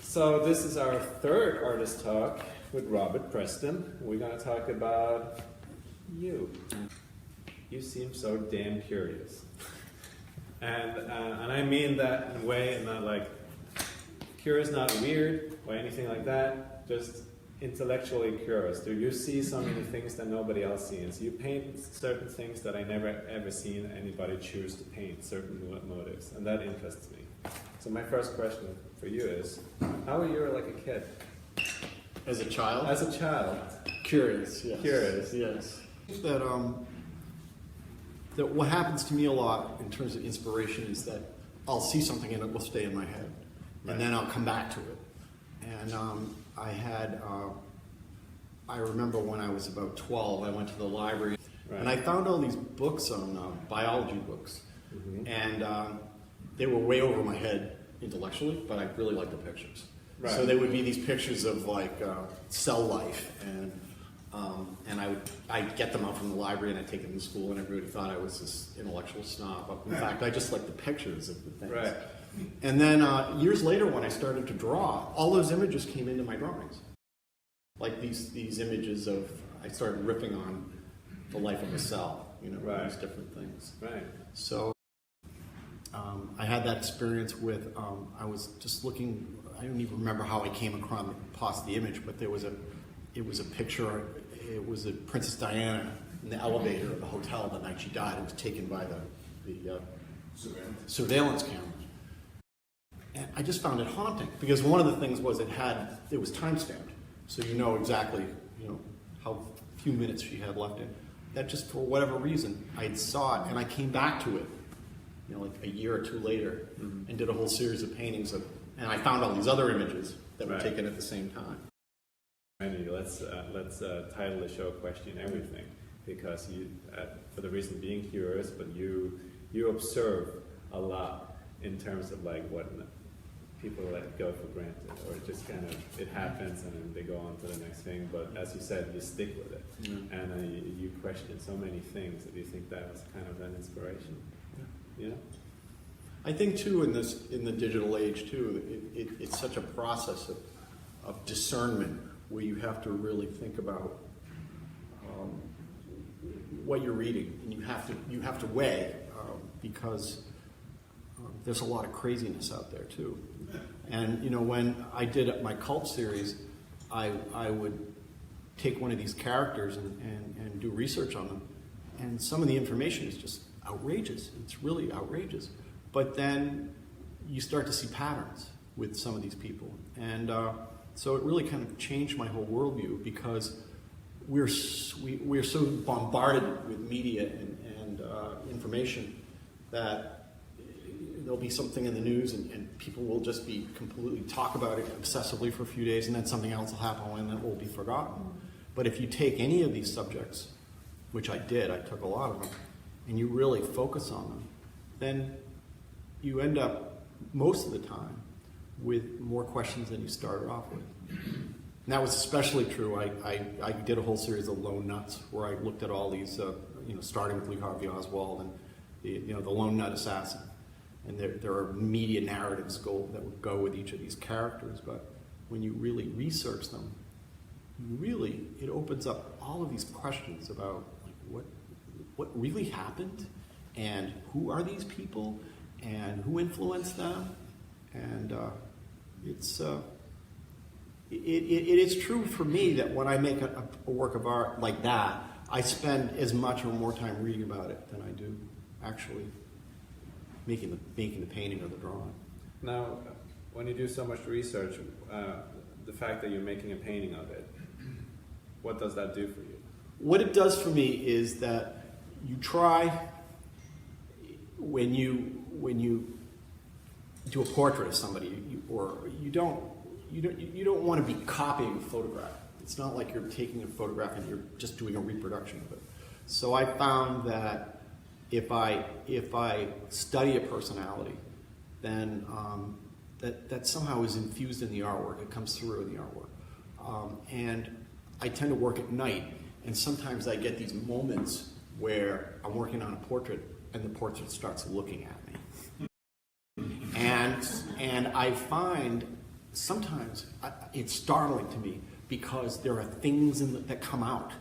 So this is our third artist talk with Robert Preston. We're going to talk about you. You seem so damn curious. And I mean that in a way, not like curious, not weird or anything like that, just intellectually curious. Do you see so many things that nobody else sees? You paint certain things that I never ever seen anybody choose to paint, certain motives, and that interests me. So my first question for you is, how were you like a kid? As a child? As a child. Curious, yes. Curious. Yes. That what happens to me a lot in terms of inspiration is that I'll see something and it will stay in my head. Right. And then I'll come back to it. And I remember when I was about 12, I went to the library, right, and I found all these books on biology books. Mm-hmm. And they were way over my head intellectually, but I really liked the pictures. Right. So there would be these pictures of like cell life, and I'd get them out from the library and I'd take them to school, and everybody thought I was this intellectual snob. In fact, I just liked the pictures of the things. Right. And then years later, when I started to draw, all those images came into my drawings. Like these images of, I started ripping on the life of a cell, right, these different things. Right. So I had that experience with, I was just looking, I don't even remember how I came across the image, but it was a picture, it was of Princess Diana in the elevator of the hotel the night she died. It was taken by the surveillance camera. And I just found it haunting, because one of the things was it was time-stamped. So you know exactly, how few minutes she had left in. That just for whatever reason, I saw it and I came back to it, like a year or two later, mm-hmm, and did a whole series of paintings and I found all these other images that were taken at the same time. Anyway, let's title the show "Question Everything," because you, for the reason being curious, but you observe a lot in terms of like what people let go for granted, or it just kind of, it happens and then they go on to the next thing, but as you said, you stick with it. Mm-hmm. And you question so many things. Do you think that was kind of an inspiration? Yeah. I think too, in the digital age too, it's such a process of discernment where you have to really think about what you're reading, and you have to weigh, because there's a lot of craziness out there too. And when I did my cult series, I would take one of these characters and do research on them, and some of the information is just outrageous. It's really outrageous. But then you start to see patterns with some of these people, and so it really kind of changed my whole worldview, because we're so bombarded with media and information that there'll be something in the news and people will just be completely talk about it obsessively for a few days, and then something else will happen and it will be forgotten. But if you take any of these subjects, which I did, I took a lot of them, and you really focus on them, then you end up most of the time with more questions than you started off with. And that was especially true. I did a whole series of lone nuts where I looked at all these, starting with Lee Harvey Oswald and the lone nut assassin. And there are media narratives that would go with each of these characters, but when you really research them, it opens up all of these questions about like, what really happened, and who are these people, and who influenced them, and it is true for me that when I make a work of art like that, I spend as much or more time reading about it than I do actually making the painting or the drawing. Now, when you do so much research, the fact that you're making a painting of it, what does that do for you? What it does for me is that you try, when you do a portrait of somebody, you don't want to be copying a photograph. It's not like you're taking a photograph and you're just doing a reproduction of it. So I found that if I study a personality, then that somehow is infused in the artwork. It comes through in the artwork. And I tend to work at night, and sometimes I get these moments where I'm working on a portrait and the portrait starts looking at me. And I find sometimes it's startling to me because there are things that come out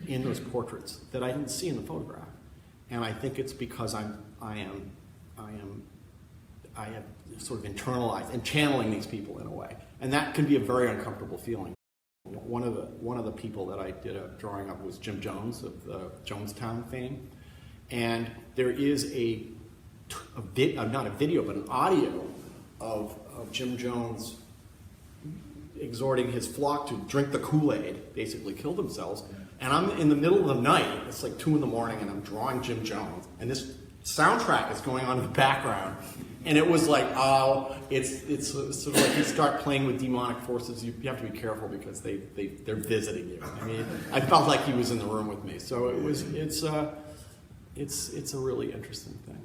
in those portraits that I didn't see in the photograph, and I think it's because I have sort of internalized and channeling these people in a way, and that can be a very uncomfortable feeling. One of the people that I did a drawing of was Jim Jones of the Jonestown fame, and there is not a video but an audio of Jim Jones exhorting his flock to drink the Kool-Aid, basically kill themselves. And I'm in the middle of the night, it's like 2 a.m, and I'm drawing Jim Jones, and this soundtrack is going on in the background. And it was like, oh, it's sort of like you start playing with demonic forces, you have to be careful because they're visiting you. I mean, I felt like he was in the room with me. So it's a really interesting thing.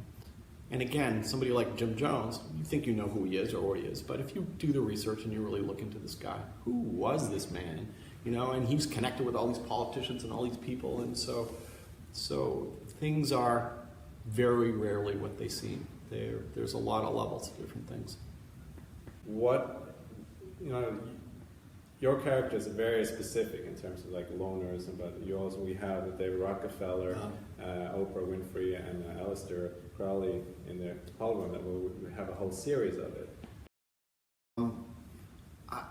And again, somebody like Jim Jones, you think you know who he is or what he is, but if you do the research and you really look into this guy, who was this man? And he's connected with all these politicians and all these people, and so things are very rarely what they seem. There's a lot of levels of different things. Your characters are very specific in terms of like loners, but yours we have with David Rockefeller, Oprah Winfrey, and Aleister Crowley in the polygon that we have a whole series of it.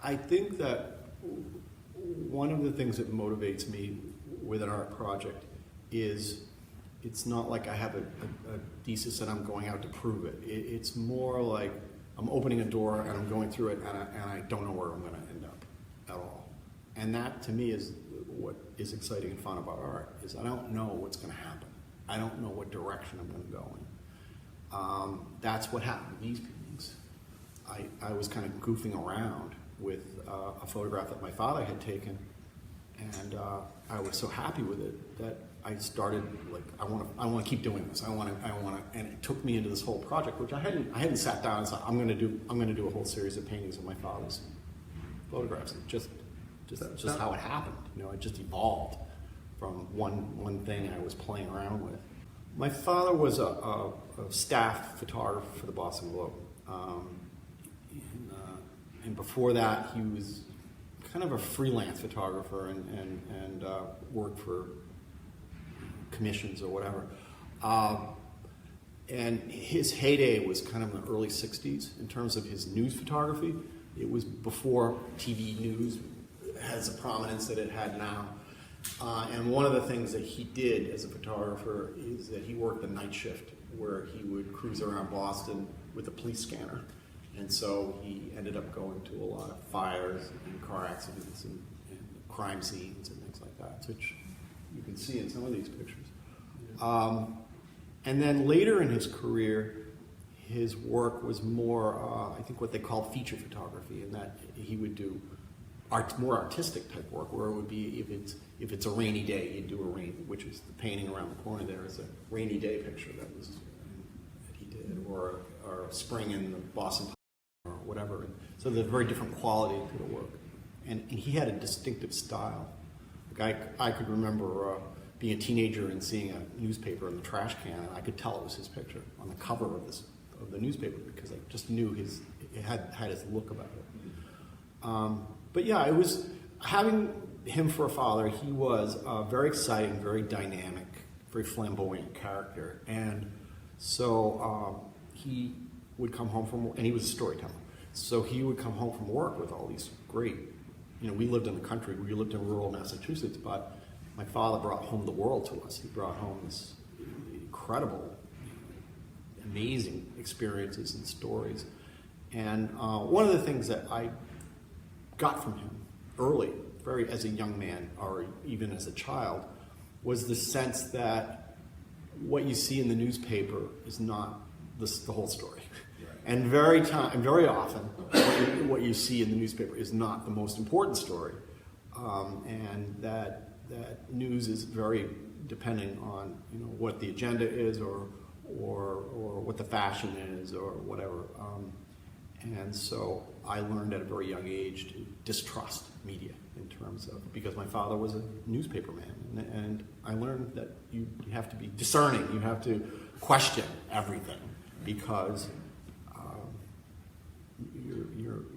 I think that one of the things that motivates me with an art project is it's not like I have a thesis and I'm going out to prove it. It's more like I'm opening a door and I'm going through it and I don't know where I'm going to end up at all. And that to me is what is exciting and fun about art, is I don't know what's going to happen. I don't know what direction I'm going to go in. That's what happened with these paintings. I was kind of goofing around with a photograph that my father had taken, and I was so happy with it that I started like I want to keep doing this. I want to, and it took me into this whole project, which I hadn't sat down and said I'm going to do a whole series of paintings of my father's photographs. It just how it happened. It just evolved from one thing I was playing around with. My father was a staff photographer for the Boston Globe. And before that, he was kind of a freelance photographer and worked for commissions or whatever. And his heyday was kind of in the early 60s in terms of his news photography. It was before TV news has the prominence that it had now. And one of the things that he did as a photographer is that he worked the night shift where he would cruise around Boston with a police scanner. And so he ended up going to a lot of fires and car accidents and crime scenes and things like that, which you can see in some of these pictures. And then later in his career, his work was more, I think, what they call feature photography, in that he would do more artistic type work, where it would be if it's a rainy day, you'd do a rain, which is the painting around the corner there is a rainy day picture that he did, or a spring in the Boston or whatever. And so there's a very different quality to the work, and he had a distinctive style. Like I could remember being a teenager and seeing a newspaper in the trash can, and I could tell it was his picture on the cover of the newspaper because I just knew it had his look about it. But yeah, it was having him for a father. He was a very exciting, very dynamic, very flamboyant character, and so he would come home from work, and he was a storyteller. So he would come home from work with all these great, we lived in the country, we lived in rural Massachusetts, but my father brought home the world to us. He brought home this incredible, amazing experiences and stories. And one of the things that I got from him early, very as a young man or even as a child, was the sense that what you see in the newspaper is not the whole story. And very often, what you see in the newspaper is not the most important story, and that news is very dependent on what the agenda is or what the fashion is or whatever. And so I learned at a very young age to distrust media in terms of, because my father was a newspaper man, and I learned that you have to be discerning, you have to question everything, because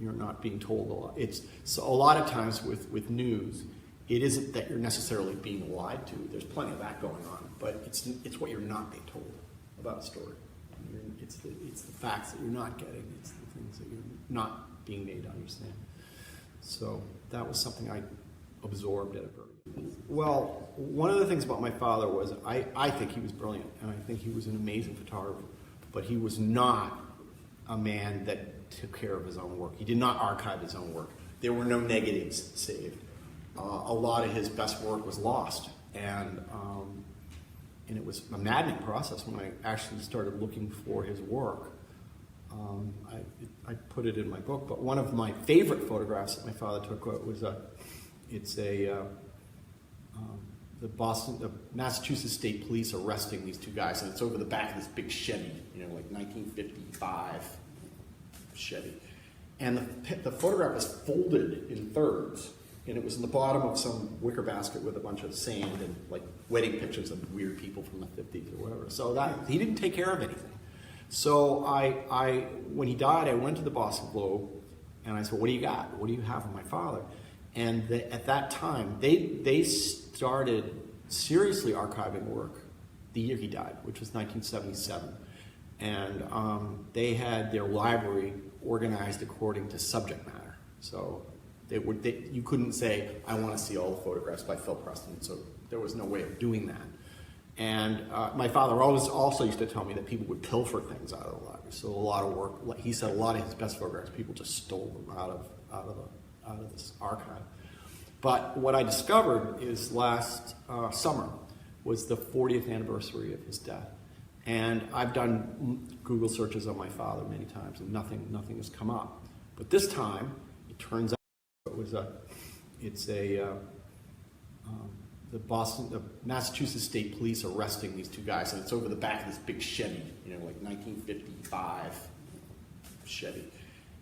you're not being told a lot. So a lot of times with news, it isn't that you're necessarily being lied to. There's plenty of that going on, but it's what you're not being told about a story. It's the facts that you're not getting. It's the things that you're not being made to understand. So that was something I absorbed at a very. Well, one of the things about my father was I think he was brilliant, and I think he was an amazing photographer, but he was not a man that took care of his own work. He did not archive his own work. There were no negatives saved. A lot of his best work was lost, and it was a maddening process when I actually started looking for his work. I put it in my book, but one of my favorite photographs that my father took was the Massachusetts State Police arresting these two guys, and it's over the back of this big Chevy, like 1955 Chevy. And the photograph is folded in thirds, and it was in the bottom of some wicker basket with a bunch of sand and like wedding pictures of weird people from the 50s or whatever. So that he didn't take care of anything. So I when he died, I went to the Boston Globe, and I said, "What do you got? What do you have of my father?" And at that time, they started seriously archiving work the year he died, which was 1977. And they had their library organized according to subject matter. So you couldn't say, "I want to see all the photographs by Phil Preston." So there was no way of doing that. And my father also used to tell me that people would pilfer things out of the library. So a lot of work, he said a lot of his best photographs, people just stole them out of this archive. But what I discovered is last summer was the 40th anniversary of his death. And I've done Google searches on my father many times, and nothing has come up. But this time, it turns out the Massachusetts State Police arresting these two guys, and it's over the back of this big Chevy, like 1955 Chevy.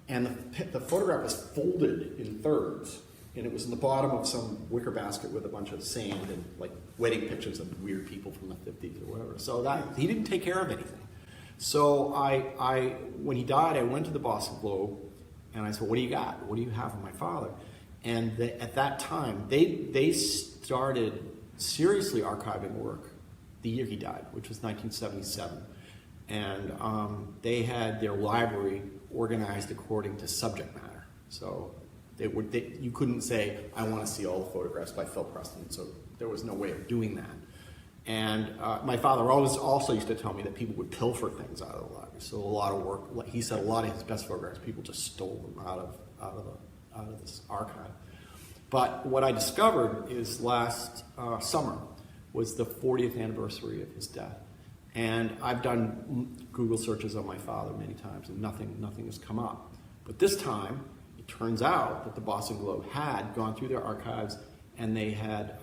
And the photograph is folded in thirds, and it was in the bottom of some wicker basket with a bunch of sand and like wedding pictures of weird people from the 50s or whatever. So that he didn't take care of anything. So I when he died, I went to the Boston Globe, and I said, "What do you got? What do you have of my father?" And at that time, they started seriously archiving work the year he died, which was 1977. And they had their library organized according to subject matter. So you couldn't say, "I want to see all the photographs by Phil Preston." So there was no way of doing that. And my father also used to tell me that people would pilfer things out of the library. So a lot of work, he said a lot of his best photographs, people just stole them out of this archive. But what I discovered is last summer was the 40th anniversary of his death. And I've done Google searches on my father many times, and nothing has come up. But this time, it turns out that the Boston Globe had gone through their archives, and they had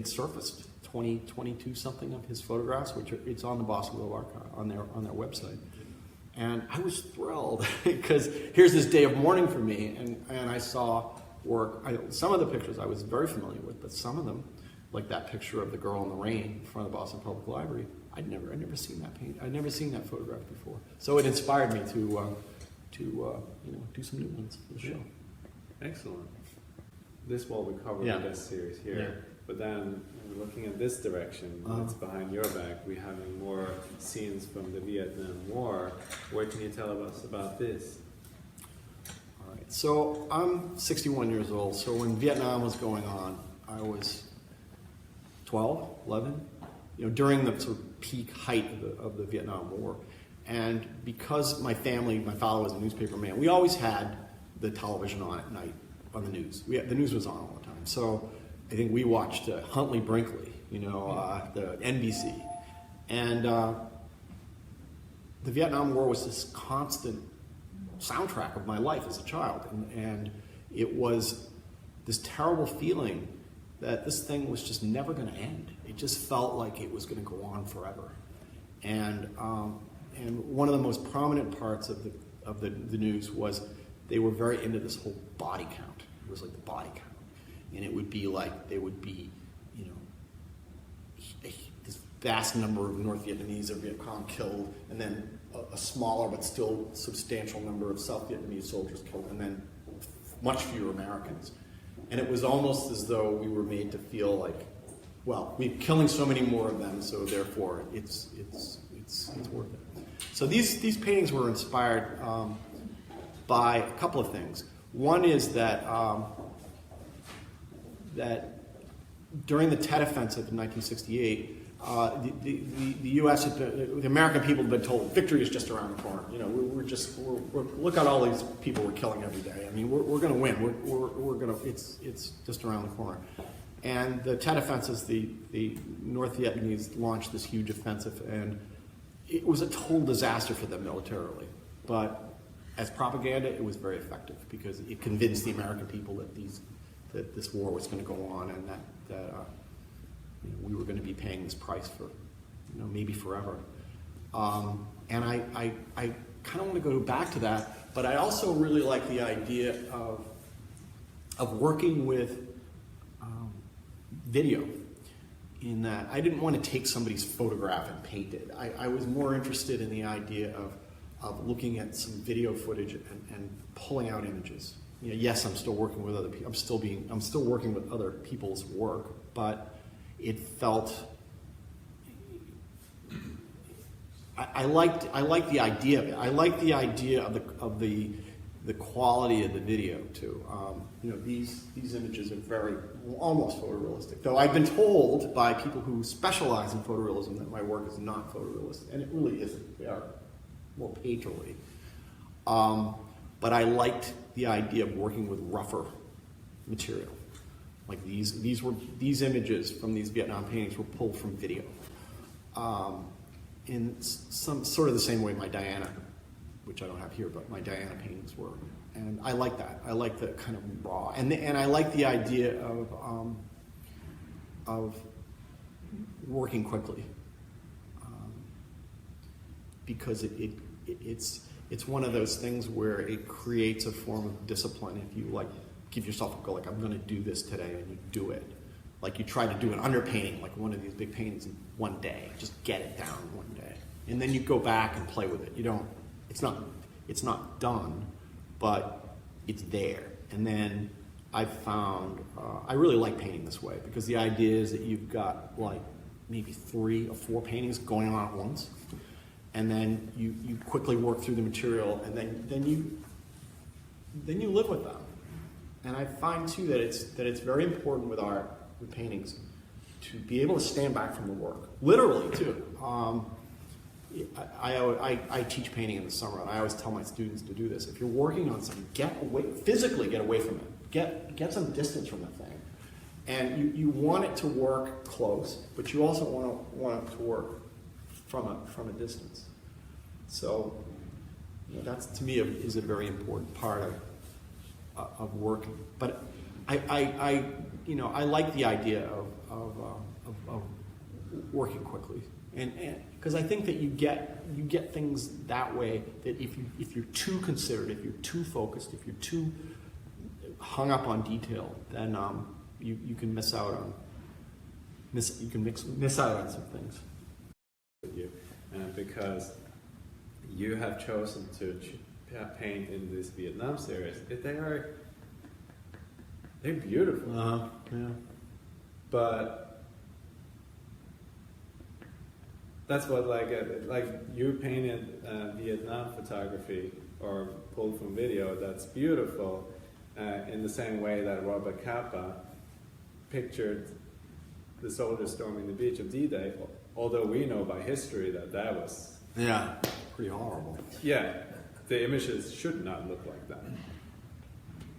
surfaced 22 something of his photographs, which it's on the Boston Globe archive on their website. And I was thrilled because here's this day of mourning for me, and I saw work. Some of the pictures I was very familiar with, but some of them, like that picture of the girl in the rain in front of the Boston Public Library, I'd never seen that paint. I'd never seen that photograph before. So it inspired me to do some new ones for the show. Excellent. This wall we covered in this series here. Yeah. But then, looking at this direction, that's behind your back, we're having more scenes from the Vietnam War. What can you tell us about this? All right. So I'm 61 years old. So when Vietnam was going on, I was 12, 11, during the sort of peak height of the Vietnam War. And because my father was a newspaper man, we always had the television on at night on the news. The news was on all the time. So I think we watched Huntley Brinkley, the NBC. And the Vietnam War was this constant soundtrack of my life as a child. And it was this terrible feeling that this thing was just never going to end. It just felt like it was going to go on forever. And one of the most prominent parts of the news was they were very into this whole body count. It was like the body count. And it would be like, there would be, this vast number of North Vietnamese or Viet Cong killed, and then a smaller but still substantial number of South Vietnamese soldiers killed, and then much fewer Americans. And it was almost as though we were made to feel like, well, we're killing so many more of them, so therefore it's worth it. So these paintings were inspired by a couple of things. One is that that during the Tet Offensive in 1968, the U.S. the American people had been told victory is just around the corner. You know, we're look at all these people we're killing every day. I mean, we're going to win. We're going to. It's just around the corner. And the Tet Offensive, the North Vietnamese launched this huge offensive, and it was a total disaster for them militarily. But as propaganda, it was very effective because it convinced the American people that this war was going to go on, and that you know, we were going to be paying this price for, you know, maybe forever. And I kind of want to go back to that, but I also really like the idea of working with video, in that I didn't want to take somebody's photograph and paint it. I was more interested in the idea of looking at some video footage and pulling out images. You know, yes, I'm still working with other people. I'm still working with other people's work, but it felt. I liked the idea of it. I liked the idea of the quality of the video too. You know, these images are very almost photorealistic. Though I've been told by people who specialize in photorealism that my work is not photorealistic, and it really isn't. They are more painterly. But I liked the idea of working with rougher material. Like these images from these Vietnam paintings were pulled from video. In some sort of the same way my Diana, which I don't have here, but my Diana paintings were. And I like that. I like the kind of raw, and I like the idea of working quickly, because it's one of those things where it creates a form of discipline. If you like give yourself a goal, like I'm going to do this today, and you do it. Like you try to do an underpainting, like one of these big paintings in one day, just get it down one day, and then you go back and play with it. You don't. It's not done, but it's there. And then I've found I really like painting this way, because the idea is that you've got like maybe 3 or 4 paintings going on at once, and then you quickly work through the material, and then you live with them. And I find too that it's very important with art, with paintings, to be able to stand back from the work, literally too. I teach painting in the summer, and I always tell my students to do this. If you're working on something, physically get away from it. Get some distance from the thing. And you want it to work close, but you also want it to work from a distance. So, you know, that's to me is a very important part of working. But I like the idea of working quickly. And because I think that you get things that way, that if you're too considered, if you're too focused, if you're too hung up on detail, then you can miss out on some things. Because you have chosen to paint in this Vietnam series, they're beautiful. Yeah. But that's what like you painted Vietnam photography or pulled from video. That's beautiful, in the same way that Robert Capa pictured the soldiers storming the beach of D-Day. Although we know by history that was pretty horrible. Yeah, the images should not look like that.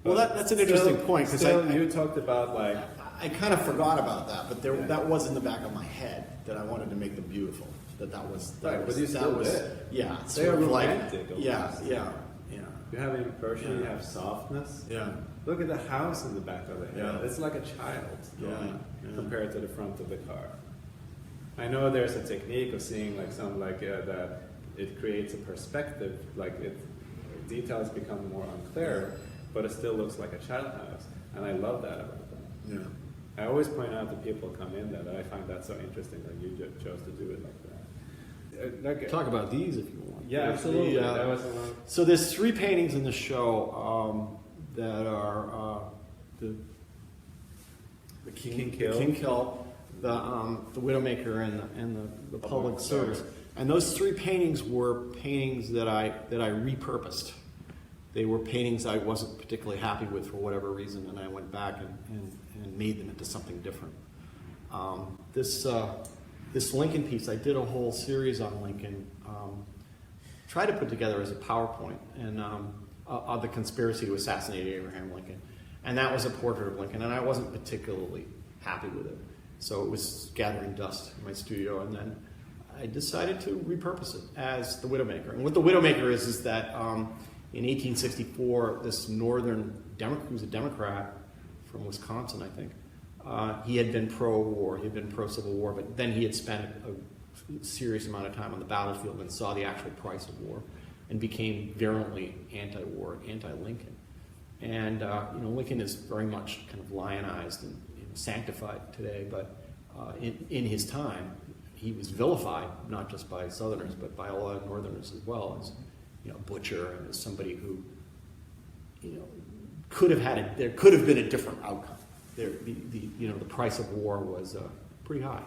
Well, that's an interesting point, because you talked about like I kind of forgot about that, but that was in the back of my head, that I wanted to make them beautiful. That was but you still did. Yeah, they are romantic. Like, yeah. You have impression. You have softness. Yeah. Look at the house in the back of it. Yeah. It's like a child. Yeah. Compared to the front of the car. I know there's a technique of seeing like something like that. It creates a perspective. Like details become more unclear, but it still looks like a child house, and I love that about them. Yeah. I always point out to people who come in that I find that so interesting that you chose to do it like that. Talk about these if you want. Yeah, absolutely. That was so there's 3 paintings in the show that are the King Kill, the Widowmaker, and the Public Service. And those 3 paintings were paintings that I repurposed. They were paintings I wasn't particularly happy with for whatever reason, and I went back and made them into something different. This Lincoln piece, I did a whole series on Lincoln, tried to put together as a PowerPoint, and of the conspiracy to assassinate Abraham Lincoln. And that was a portrait of Lincoln, and I wasn't particularly happy with it. So it was gathering dust in my studio, and then I decided to repurpose it as the Widowmaker. And what the Widowmaker is that in 1864, this northern Democrat, who's a Democrat from Wisconsin, I think, he had been pro-war, he had been pro-Civil War, but then he had spent a serious amount of time on the battlefield and saw the actual price of war and became virulently anti-war, anti-Lincoln. And Lincoln is very much kind of lionized and sanctified today, but in his time, he was vilified, not just by Southerners, but by a lot of Northerners as well, as butcher, and as somebody who there could have been a different outcome. The price of war was pretty high.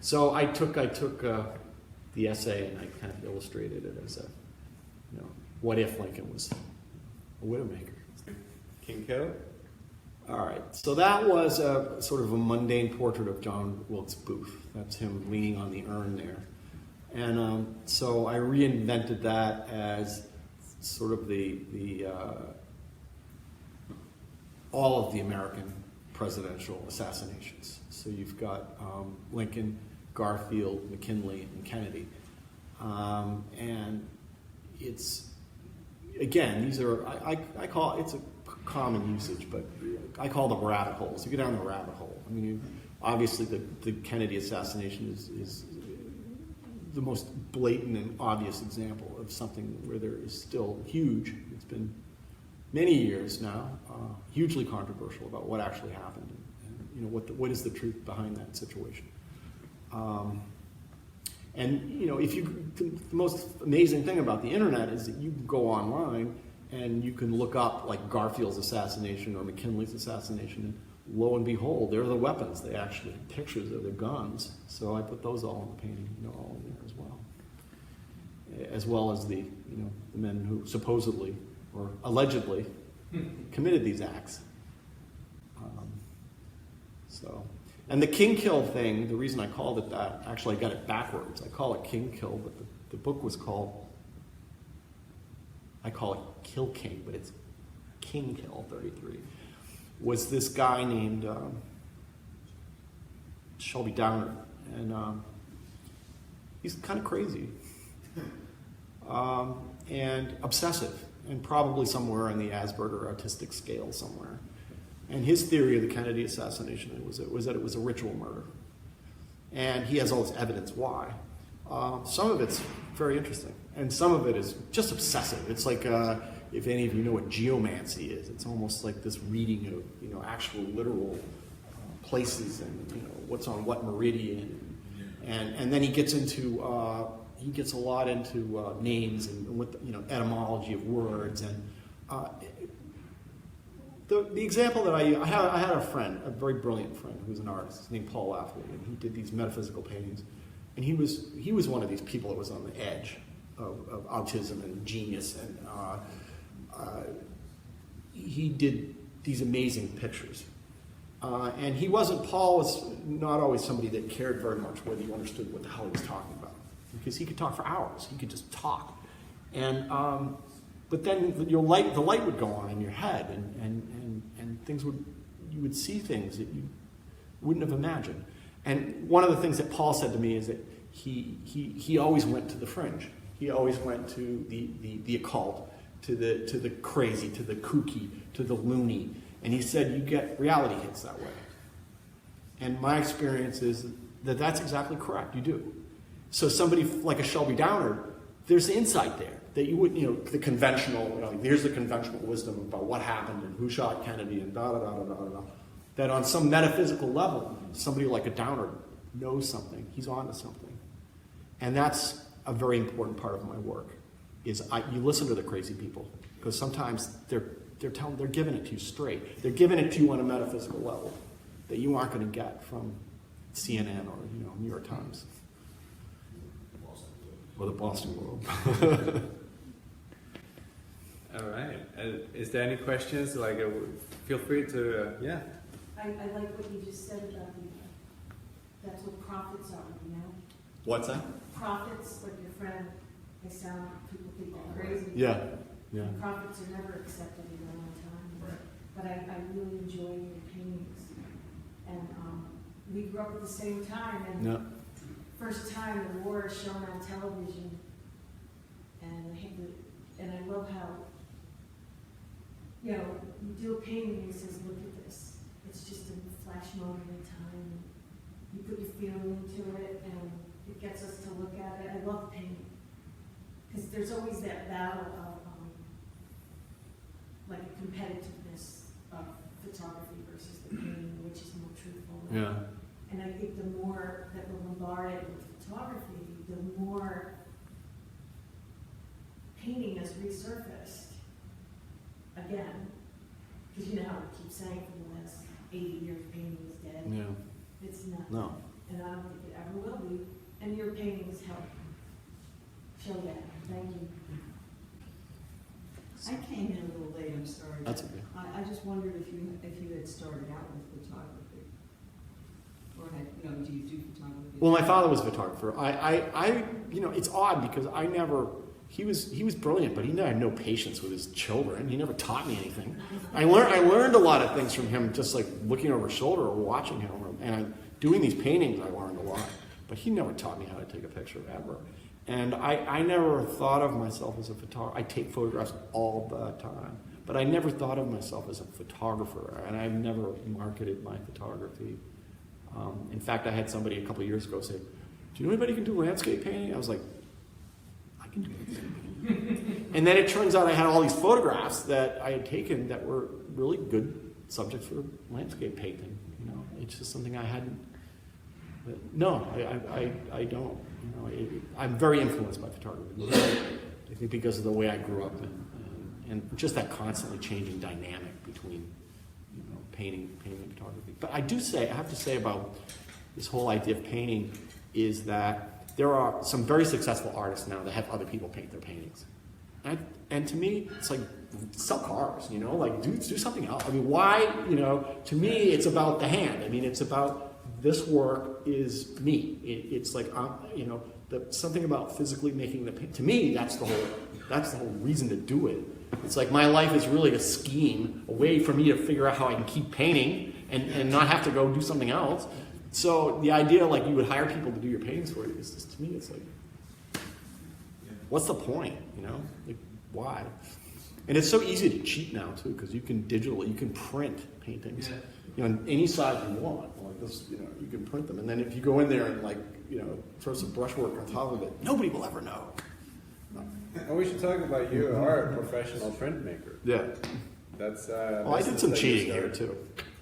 So I took the essay and I kind of illustrated it as what if Lincoln was a Widowmaker. King Kill? All right, so that was a sort of a mundane portrait of John Wilkes Booth. That's him leaning on the urn there. And so I reinvented that as sort of all of the American presidential assassinations. So you've got Lincoln, Garfield, McKinley, and Kennedy. And it's, again, these are, I call, it's a common usage, but I call them rabbit holes. You go down the rabbit hole. I mean, obviously the Kennedy assassination is the most blatant and obvious example of something where there is still huge, it's been many years now, hugely controversial about what actually happened and what is the truth behind that situation. The most amazing thing about the internet is that you can go online and you can look up like Garfield's assassination or McKinley's assassination, and lo and behold, they're the weapons. They actually have pictures of their guns. So I put those all in the painting, all in there as well as the men who supposedly or allegedly committed these acts. And the King Kill thing, the reason I called it that, actually I got it backwards. I call it King Kill, but the book was called, I call it Kill King, but it's King Kill 33. Was this guy named Shelby Downer, and he's kind of crazy and obsessive, and probably somewhere in the Asperger autistic scale somewhere. And his theory of the Kennedy assassination was that it was a ritual murder. And he has all this evidence why. Some of it's very interesting, and some of it is just obsessive. It's like, if any of you know what geomancy is, it's almost like this reading of actual literal places and what's on what meridian. And then he gets into he gets a lot into names and what etymology of words and. The example that I had a friend, a very brilliant friend, who was an artist named Paul Lafley, and he did these metaphysical paintings. And he was one of these people that was on the edge of autism and genius, and he did these amazing pictures. And Paul was not always somebody that cared very much whether you understood what the hell he was talking about, because he could talk for hours. He could just talk, but then the light would go on in your head, and you would see things that you wouldn't have imagined. And one of the things that Paul said to me is that he always went to the fringe. He always went to the occult, to the crazy, to the kooky, to the loony. And he said you get reality hits that way. And my experience is that that's exactly correct. You do. So somebody like a Shelby Downer, there's insight there. That you would, the conventional, here's the conventional wisdom about what happened and who shot Kennedy and da da da da da da. that on some metaphysical level, somebody like a Downer knows something. He's onto something. And that's a very important part of my work, is you listen to the crazy people, because sometimes they're giving it to you straight. They're giving it to you on a metaphysical level that you aren't going to get from CNN or New York Times or the Boston Globe. All right. Is there any questions? Like, feel free to, yeah. I like what you just said about that's what prophets are, you know? What's that? Prophets, like your friend, people think they're crazy. Yeah. Yeah. Prophets are never accepted in their own time. Right. But I really enjoy your paintings. And we grew up at the same time, and Yeah. first time the war is shown on television. And I love how, you do a painting and it says, look at this. It's just a flash moment in time. You put your feeling into it, and it gets us to look at it. I love painting. Because there's always that battle of, like a competitiveness of photography versus the painting, which is more truthful. Yeah. And I think the more that we're bombarded with photography, the more painting has resurfaced again. Because you know how we keep saying for the last 80 years painting is dead. Yeah. It's not. No. And I don't think it ever will be. And your paintings help show that. Thank you. I came in a little late, I'm sorry. That's okay. I just wondered if you had started out with photography. Or do you do photography? Well, my father was a photographer. It's odd because he was brilliant, but he had no patience with his children. He never taught me anything. I learned a lot of things from him, just like looking over his shoulder or watching him. And doing these paintings, I learned a lot. But he never taught me how to take a picture ever. And I never thought of myself as a photographer. I take photographs all the time. But I never thought of myself as a photographer. And I've never marketed my photography. In fact, I had somebody a couple of years ago say, do you know anybody who can do landscape painting? I was like, I can do landscape painting. And then it turns out I had all these photographs that I had taken that were really good subjects for landscape painting. It's just something I hadn't. No, I don't. I'm very influenced by photography. I think because of the way I grew up and just that constantly changing dynamic between painting and photography. But I have to say about this whole idea of painting is that there are some very successful artists now that have other people paint their paintings. And to me, it's like, sell cars, like do something else. I mean, why, to me, it's about the hand. I mean, it's about this work is me. It's like, something about physically making the paint. To me, that's the whole reason to do it. It's like my life is really a scheme, a way for me to figure out how I can keep painting and not have to go do something else. So the idea, like, you would hire people to do your paintings for you, is just, to me, it's like, what's the point, Like, why? And it's so easy to cheat now, too, because you can print paintings, any size you want. Like this, you can print them. And then if you go in there and, throw some brushwork on top of it, nobody will ever know. And we should talk about you are a professional printmaker. Yeah. That's. I did some cheating here, too.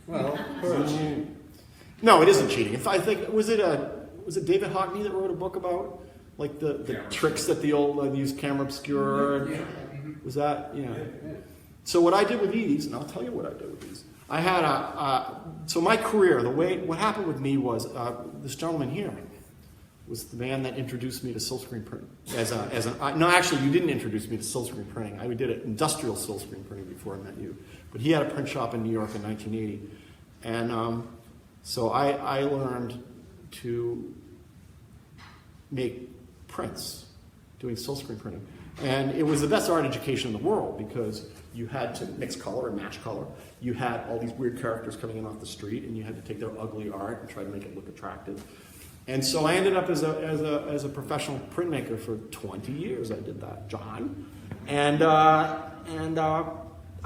Well, of course. No, it isn't cheating. I think was it David Hockney that wrote a book about like the tricks that the old used camera obscure? Yeah. Was that So what I did with these, and I'll tell you what I did with these. I had so my career. What happened with me was this gentleman here was the man that introduced me to silkscreen printing. No, actually, you didn't introduce me to silkscreen printing. I did industrial silkscreen printing before I met you. But he had a print shop in New York in 1980, and so I learned to make prints doing silkscreen printing. And it was the best art education in the world because you had to mix color and match color. You had all these weird characters coming in off the street, and you had to take their ugly art and try to make it look attractive. And so I ended up as a professional printmaker for 20 years. I did that, John. And I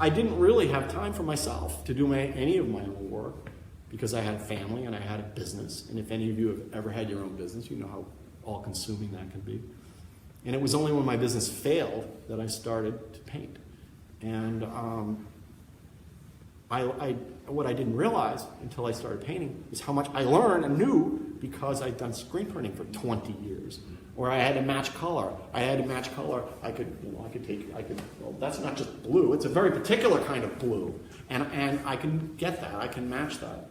didn't really have time for myself to do any of my own work because I had a family and I had a business. And if any of you have ever had your own business, you know how all-consuming that can be. And it was only when my business failed that I started to paint. And what I didn't realize until I started painting is how much I learned and knew because I'd done screen printing for 20 years. Where I had to match color. I could, well, that's not just blue. It's a very particular kind of blue, and I can get that. I can match that.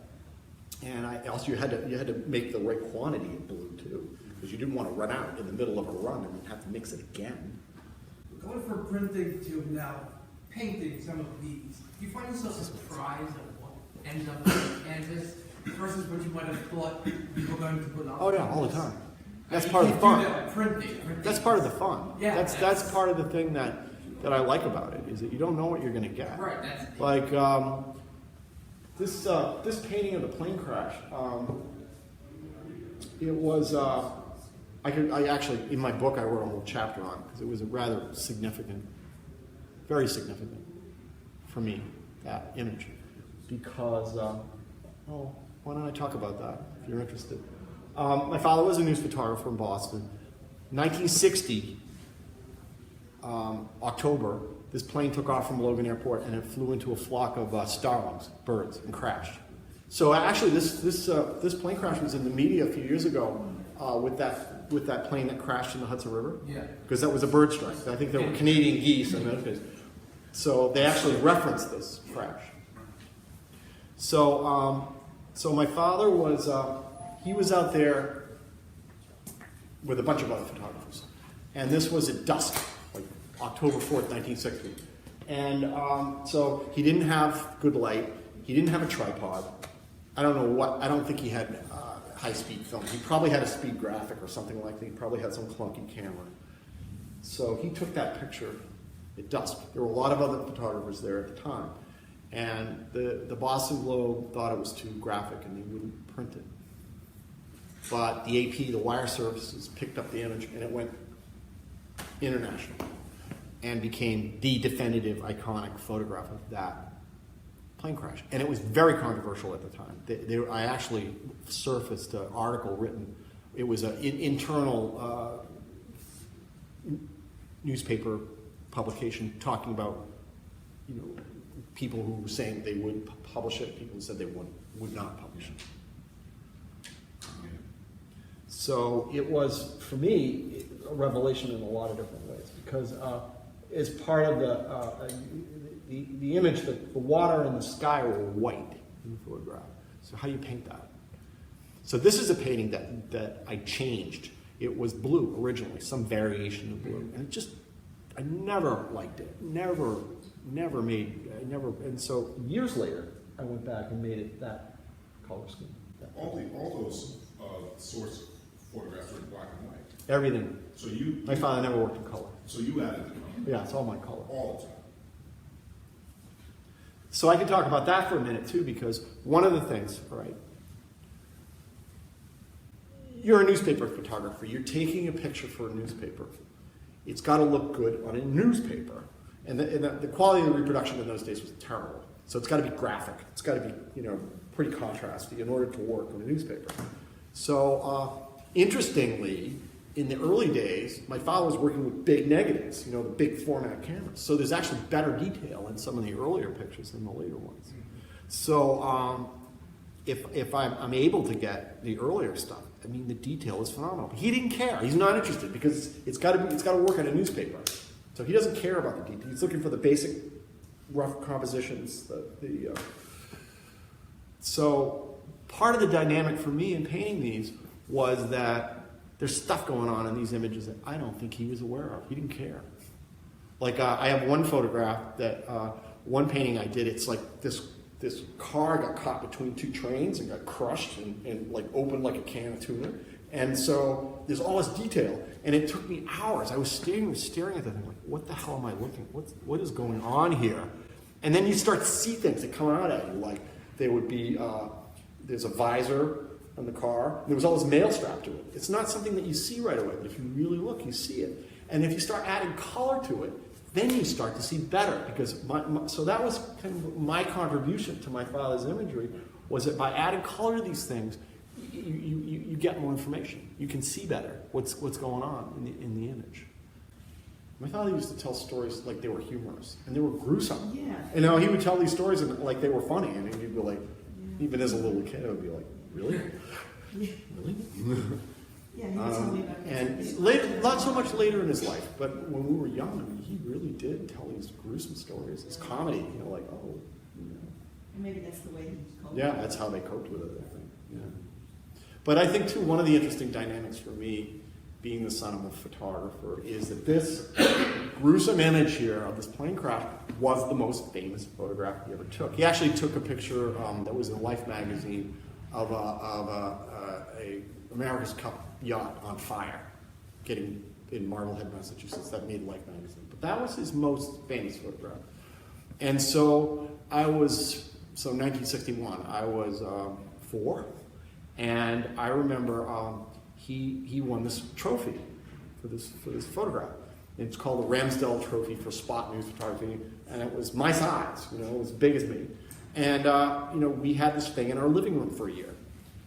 And also you had to make the right quantity of blue too, because you didn't want to run out in the middle of a run and have to mix it again. Going from printing to now painting some of these, do you find yourself surprised at what ends up on the canvas versus what you might have thought you were going to put on? Oh yeah, all the time. That's You part of the can't do fun. that with printing. That's part of the fun. Yeah, That's part of the thing that I like about it, is that you don't know what you're going to get. Right, that's Like this painting of the plane crash. It was. I actually, in my book, I wrote a whole chapter on it because it was a rather significant, very significant for me, that image. Because, why don't I talk about that if you're interested? My father was a news photographer in Boston. 1960, October, this plane took off from Logan Airport and it flew into a flock of starlings, birds, and crashed. So actually, this plane crash was in the media a few years ago with that plane that crashed in the Hudson River. Yeah. Because that was a bird strike. I think there were Canadian geese in those days. So they actually referenced this crash. So my father was he was out there with a bunch of other photographers, and this was at dusk, like October 4th, 1960. And so he didn't have good light. He didn't have a tripod. I don't think he had high-speed film. He probably had a speed graphic or something like that. He probably had some clunky camera. So he took that picture at dusk. There were a lot of other photographers there at the time. And the Boston Globe thought it was too graphic and they wouldn't print it. But the AP, the wire services, picked up the image and it went international and became the definitive, iconic photograph of that plane crash. And it was very controversial at the time. I actually surfaced an article written. It was an internal newspaper publication talking about, people who were saying they would publish it, people who said they would not publish it. So it was, for me, a revelation in a lot of different ways, because as part of the image, the water and the sky were white in the photograph. So how do you paint that? So this is a painting that I changed. It was blue originally, some variation of blue, and I never liked it. And so years later, I went back and made it that color scheme. All those source photographs are in black and white. Everything. So you. My father never worked in color. So you added the color. Yeah, it's all my color. All the time. So I can talk about that for a minute too, because one of the things, all right, you're a newspaper photographer. You're taking a picture for a newspaper. It's got to look good on a newspaper. And the quality of the reproduction in those days was terrible. So it's got to be graphic. It's got to be, pretty contrasty in order to work on a newspaper. So interestingly, in the early days, my father was working with big negatives, the big format cameras. So there's actually better detail in some of the earlier pictures than the later ones. So if I'm able to get the earlier stuff, the detail is phenomenal. But he didn't care. He's not interested because it's got to work on a newspaper. So he doesn't care about the detail. He's looking for the basic rough compositions. So part of the dynamic for me in painting these was that there's stuff going on in these images that I don't think he was aware of. He didn't care. Like I have one photograph that one painting I did. It's like this car got caught between two trains and got crushed and like opened like a can of tuna. And so there's all this detail, and it took me hours. I was staring at the thing, like, what the hell am I looking? What is going on here? And then you start to see things that come out at you, like there would be there's a visor on the car. There was all this mail strapped to it. It's not something that you see right away, but if you really look, you see it. And if you start adding color to it, then you start to see better. Because so that was kind of my contribution to my father's imagery, was that by adding color to these things, you get more information. You can see better what's going on in the image. My father used to tell stories like they were humorous, and they were gruesome. Yeah. You know, he would tell these stories and, like they were funny, and you'd be like, Yeah. even as a little kid, I would be like, really? Yeah. Really? Yeah, he was telling me about this. And later, not so much later in his life, but when we were young, I mean, he really did tell these gruesome stories. It's comedy, you know, like, oh, you know. And maybe that's the way he coped. Yeah, that's how they coped with it, I think. Yeah. But I think, too, one of the interesting dynamics for me, being the son of a photographer, is that this gruesome image here of this plane crash was the most famous photograph he ever took. He actually took a picture that was in Life magazine of a America's Cup yacht on fire, getting in Marblehead, Massachusetts. That made Life magazine. But that was his most famous photograph. And so 1961, I was 4, and I remember he won this trophy for this photograph. It's called the Ramsdell Trophy for Spot News Photography, and it was my size, you know, it was as big as me. And you know, we had this thing in our living room for a year.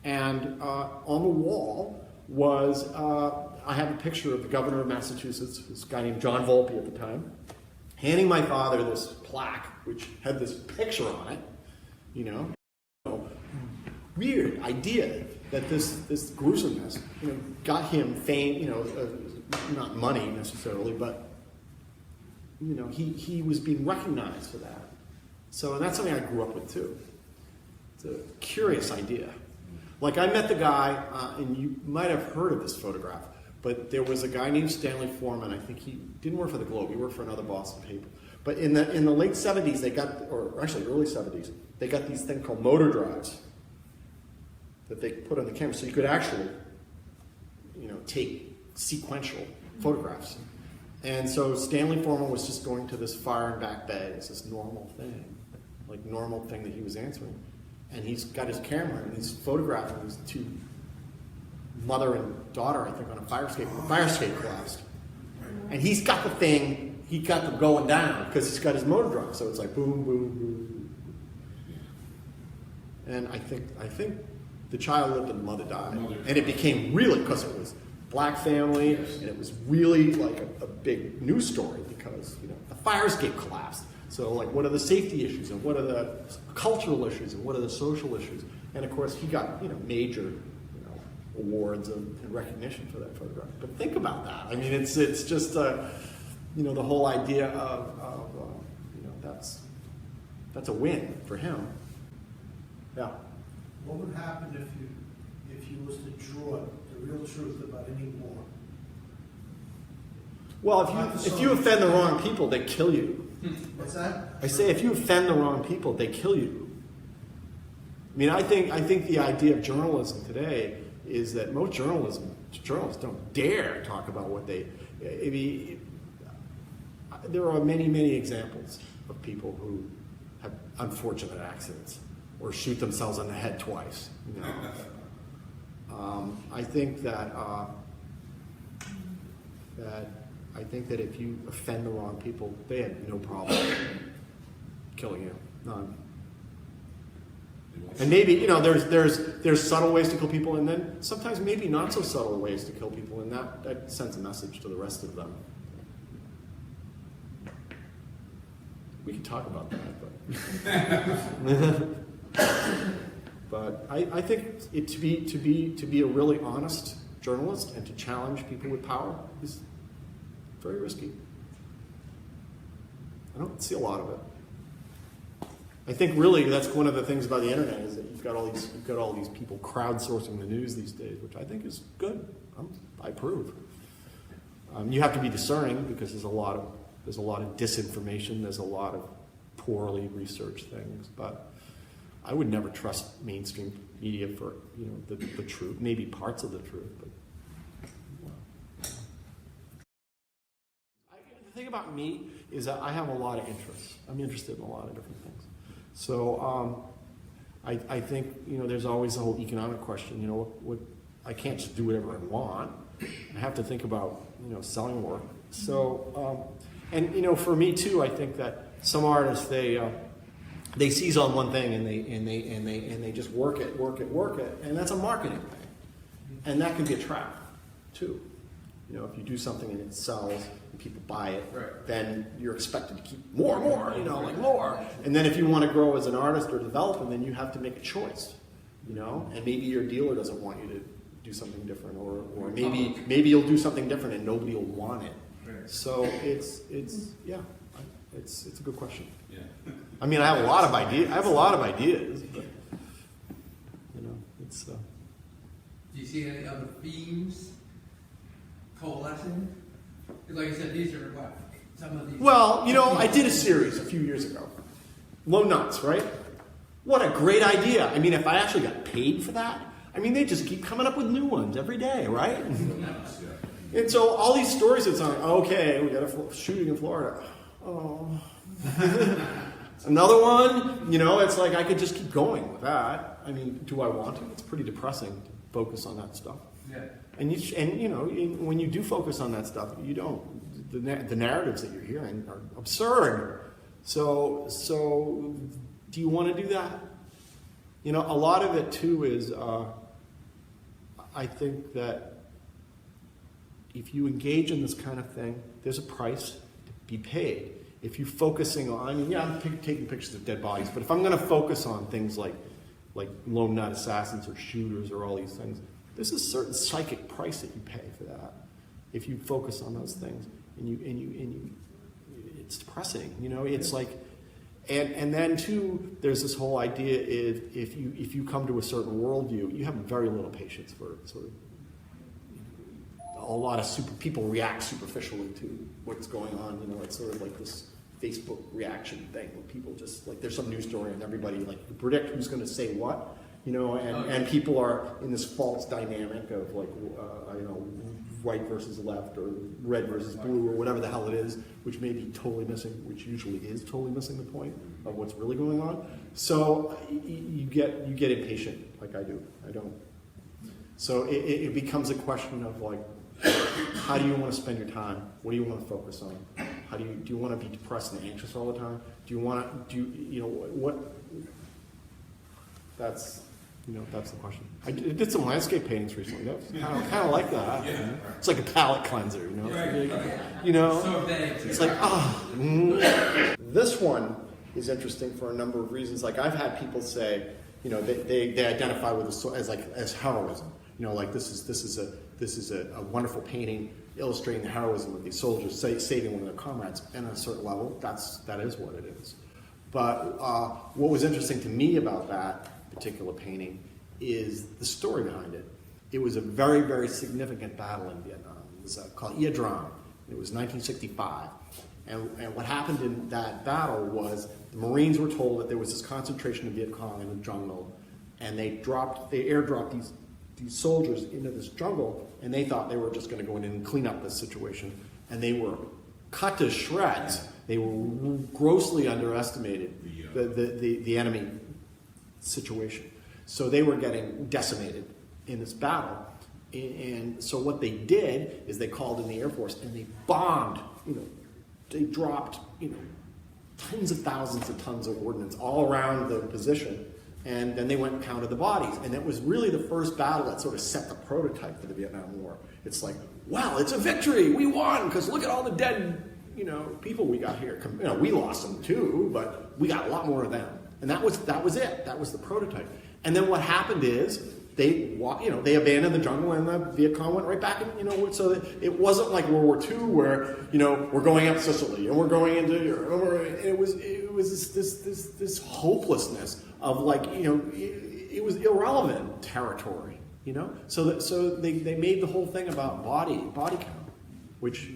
And on the wall was, I have a picture of the governor of Massachusetts, this guy named John Volpe at the time, handing my father this plaque, which had this picture on it, you know. Weird idea that this gruesomeness, you know, got him fame, you know, not money necessarily, but, you know, he was being recognized for that. So, and that's something I grew up with too. It's a curious idea. Like, I met the guy, and you might have heard of this photograph, but there was a guy named Stanley Foreman. I think he didn't work for the Globe. He worked for another Boston paper. But in the late 70s, they got, or actually early 70s, they got these things called motor drives that they put on the camera, so you could actually, you know, take sequential photographs. And so Stanley Foreman was just going to this fire and back bay. It's this normal thing, like normal thing that he was answering. And he's got his camera and he's photographing these two, mother and daughter, I think, on a fire escape. The fire escape collapsed. And he's got the thing, he got them going down because he's got his motor drive. So it's like boom, boom, boom. And I think the child lived and the mother died. And it became really, because it was black family, and it was really like a big news story because, you know, the fire escape collapsed. So, like, what are the safety issues, and what are the cultural issues, and what are the social issues? And of course, he got, you know, major, you know, awards and recognition for that photograph. But think about that. I mean, it's just, you know, the whole idea of you know, that's a win for him. Yeah. What would happen if you was to draw the real truth about any war? Well, if you offend the wrong people, they kill you. What's that? I say if you offend the wrong people, they kill you. I mean, I think the idea of journalism today is that most journalists don't dare talk about what they. I mean, there are many examples of people who have unfortunate accidents or shoot themselves on the head twice. You know? I think that if you offend the wrong people, they have no problem killing you. None. And maybe, you know, there's subtle ways to kill people, and then sometimes maybe not so subtle ways to kill people, and that sends a message to the rest of them. We can talk about that, but I think to be a really honest journalist and to challenge people with power is very risky. I don't see a lot of it. I think really that's one of the things about the internet is that you've got all these people crowdsourcing the news these days, which I think is good. I approve. You have to be discerning because there's a lot of disinformation. There's a lot of poorly researched things, but I would never trust mainstream media for, you know, the truth. Maybe parts of the truth, but. The thing about me is that I have a lot of interests. I'm interested in a lot of different things. So I think, you know, there's always the whole economic question. You know, what I can't just do whatever I want. I have to think about, you know, selling work. So and, you know, for me too, I think that some artists they seize on one thing and they just work it, and that's a marketing thing, and that can be a trap too. You know, if you do something and it sells and people buy it, Right. then you're expected to keep more and more, you know, like more. And then if you want to grow as an artist or developer, then you have to make a choice, you know, and maybe your dealer doesn't want you to do something different, or maybe you'll do something different and nobody will want it. Right. So it's a good question. Yeah. I mean, I have a lot of ideas, but you know, it's. Do you see any other themes coalescing? 'Cause like I said, these are what? Some of these. Well, you know, I did a series a few years ago. Low Nuts, right? What a great idea. I mean, if I actually got paid for that, I mean, they just keep coming up with new ones every day, right? And so all these stories, it's on, okay, we got a shooting in Florida. Oh. Another one, you know, it's like I could just keep going with that. I mean, do I want to? It's pretty depressing to focus on that stuff. Yeah. And you know, when you do focus on that stuff, you don't. The narratives that you're hearing are absurd. So do you want to do that? You know, a lot of it too is, I think that if you engage in this kind of thing, there's a price to be paid. If you're focusing on, I mean, yeah, I'm taking pictures of dead bodies, but if I'm going to focus on things like lone nut assassins or shooters or all these things, there's a certain psychic price that you pay for that. If you focus on those things, and you, it's depressing. You know, it's like, and then too, there's this whole idea if you come to a certain worldview, you have very little patience for sort of. A lot of people react superficially to what's going on. You know, it's sort of like this Facebook reaction thing where people just like there's some news story and everybody like predict who's going to say what. You know, and people are in this false dynamic of like, you know, right versus left or red versus blue or whatever the hell it is, which may be totally missing, which usually is totally missing the point of what's really going on. So you get impatient, like I do. I don't. So it becomes a question of like, how do you want to spend your time? What do you want to focus on? Do you want to be depressed and anxious all the time? Do you want to you know what? That's the question. I did some landscape paintings recently. That was kind of like that. Yeah. It's like a palate cleanser, you know. Right. You know, So vague. it's like This one is interesting for a number of reasons. Like I've had people say, you know, they identify with as heroism. You know, like this is a wonderful painting illustrating the heroism of these soldiers saving one of their comrades. And at a certain level, that is what it is. But what was interesting to me about that particular painting is the story behind it. It was a very, very significant battle in Vietnam. It was called Ia Dram. It was 1965. And what happened in that battle was the Marines were told that there was this concentration of Viet Cong in the jungle, and they airdropped these soldiers into this jungle, and they thought they were just going to go in and clean up this situation, and they were cut to shreds. They were grossly underestimated the enemy situation. So they were getting decimated in this battle. And so what they did is they called in the Air Force and they bombed, you know, they dropped, you know, tens of thousands of tons of ordnance all around the position. And then they went and counted the bodies. And it was really the first battle that sort of set the prototype for the Vietnam War. It's like, wow, it's a victory. We won because look at all the dead, you know, people we got here. You know, we lost them too, but we got a lot more of them. And that was it. That was the prototype. And then what happened is they abandoned the jungle and the Viet Cong went right back. And, you know, so it wasn't like World War II where, you know, we're going up Sicily and we're going into Europe. It was this hopelessness of like, you know, it was irrelevant territory, you know. So they made the whole thing about body count, which.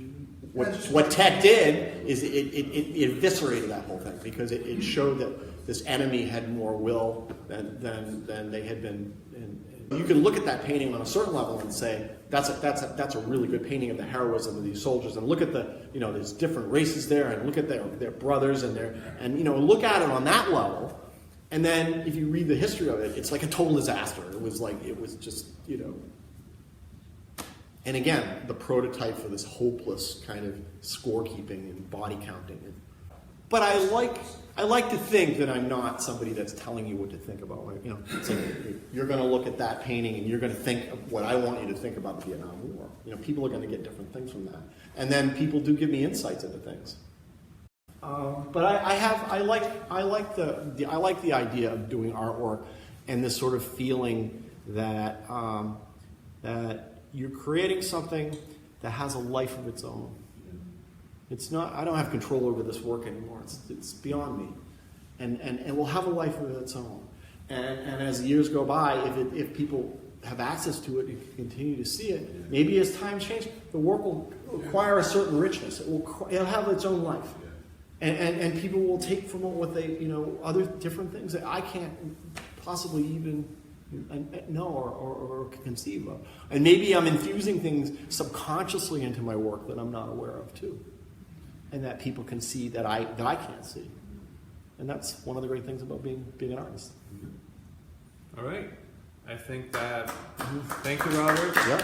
What Tet did is it eviscerated that whole thing because it showed that this enemy had more will than they had been. And you can look at that painting on a certain level and say that's a really good painting of the heroism of these soldiers, and look at there's different races there, and look at their brothers and look at it on that level. And then if you read the history of it, it's like a total disaster. It was just, you know. And again, the prototype for this hopeless kind of scorekeeping and body counting. But I like to think that I'm not somebody that's telling you what to think about. You know, it's like, you're going to look at that painting and you're going to think of what I want you to think about the Vietnam War. You know, people are going to get different things from that, and then people do give me insights into things. But I like the idea of doing artwork and this sort of feeling that that you're creating something that has a life of its own. It's not. I don't have control over this work anymore. It's beyond me, and it will have a life of its own. And as the years go by, if people have access to it and can continue to see it, maybe as time changes, the work will acquire a certain richness. It'll have its own life, and people will take from it what they other different things that I can't possibly even know or conceive of. And maybe I'm infusing things subconsciously into my work that I'm not aware of too. And that people can see that I can't see, and that's one of the great things about being an artist. All right, I think that. Thank you, Robert. Yep.